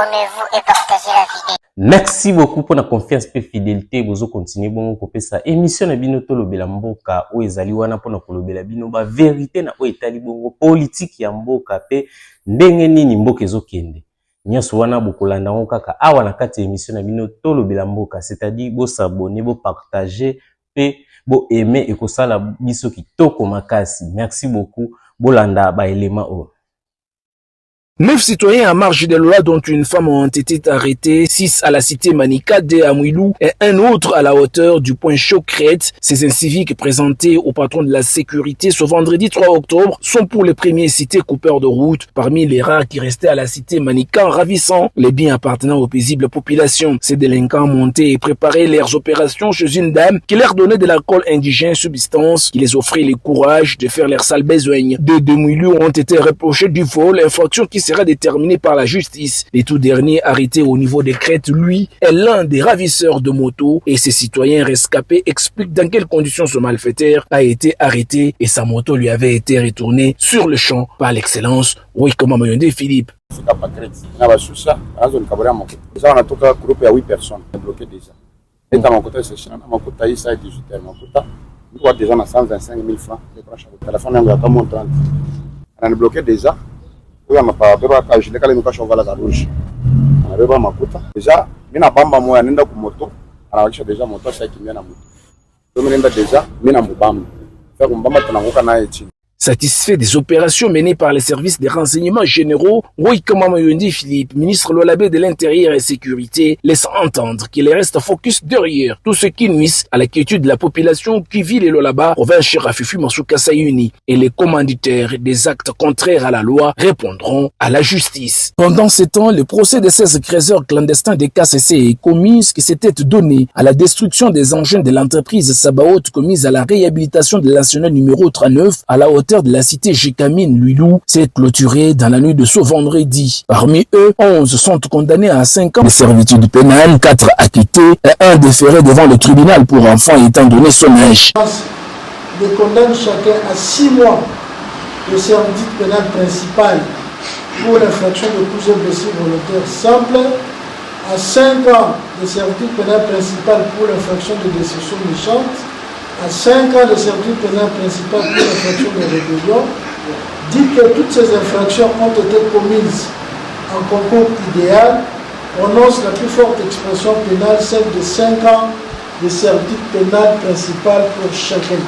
abonnez-vous et partagez la vidéo. Merci beaucoup pour la confiance et fidélité. Vous continuez bon couper ça. Émission na bino to lobela mboka o ezali wana pona ko lobela bino ba vérité na o etali bongo politique ya mboka pe ndenge nini mboka ezokende. Nyaso wana bokolanda ngo kaka awa na kati émission na bino to lobela mboka, c'est-à-dire bo s'abonner, bo partager pe bo aimer et ko sala biso kitoko makasi. Merci beaucoup. Bolanda ba élément o. 9 citoyens à marge des lois dont une femme ont été arrêtés, 6 à la cité Manika, 2 à Mouilou et un autre à la hauteur du point Chocrette. Ces inciviques présentés au patron de la sécurité ce vendredi 3 octobre sont pour les premiers cités coupeurs de route. Parmi les rares qui restaient à la cité Manika en ravissant les biens appartenant aux paisibles populations. Ces délinquants montaient et préparaient leurs opérations chez une dame qui leur donnait de l'alcool indigène, substance qui les offrait le courage de faire leurs sales besognes. 2 de Mouilou ont été reprochés du vol, infraction qui sera déterminé par la justice. Les tout derniers arrêtés au niveau des Crêtes, lui, est l'un des ravisseurs de moto et ses citoyens rescapés expliquent dans quelles conditions ce malfaiteur a été arrêté et sa moto lui avait été retournée sur le champ par l'excellence Wikoma Moyonde Philippe. Oui, on m'a pas quand je l'ai calé, nous cachons la rouge. On avait pas ma puta. Déjà, mina bamba moya nenda ku moto. Anawakisha déjà moto sasa kimia na moto. Donc nenda déjà mina mubamba. Faire mbamba tunaanguka naye chini. Satisfait des opérations menées par les services des renseignements généraux, Wikoma Moyondi Philippe, ministre Lolabé de l'Intérieur et Sécurité, laisse entendre qu'il reste focus derrière tout ce qui nuit à la quiétude de la population qui vit les Lolaba, province Chirafifi Masuka Sayuni, et les commanditaires des actes contraires à la loi répondront à la justice. Pendant ce temps, le procès de 16 créateurs clandestins des KCC et commis qui s'étaient donné à la destruction des engins de l'entreprise Sabaot commise à la réhabilitation de l'ascenseur numéro 39 à la hauteur de la cité Jikamine Luilou s'est clôturé dans la nuit de ce vendredi. Parmi eux, 11 sont condamnés à 5 ans de servitude pénale, 4 acquittés et 1 déféré devant le tribunal pour enfants étant donné son âge. Les condamne chacun à 6 mois de servitude pénale principale pour l'infraction de coups et blessures volontaires simples, à 5 ans de servitude pénale principale pour l'infraction de décision méchante, à 5 ans de servitude pénale principale pour l'infraction de rébellion, dit que toutes ces infractions ont été commises en concours idéal, prononce la plus forte expression pénale, celle de 5 ans de servitude pénale principale pour chacun.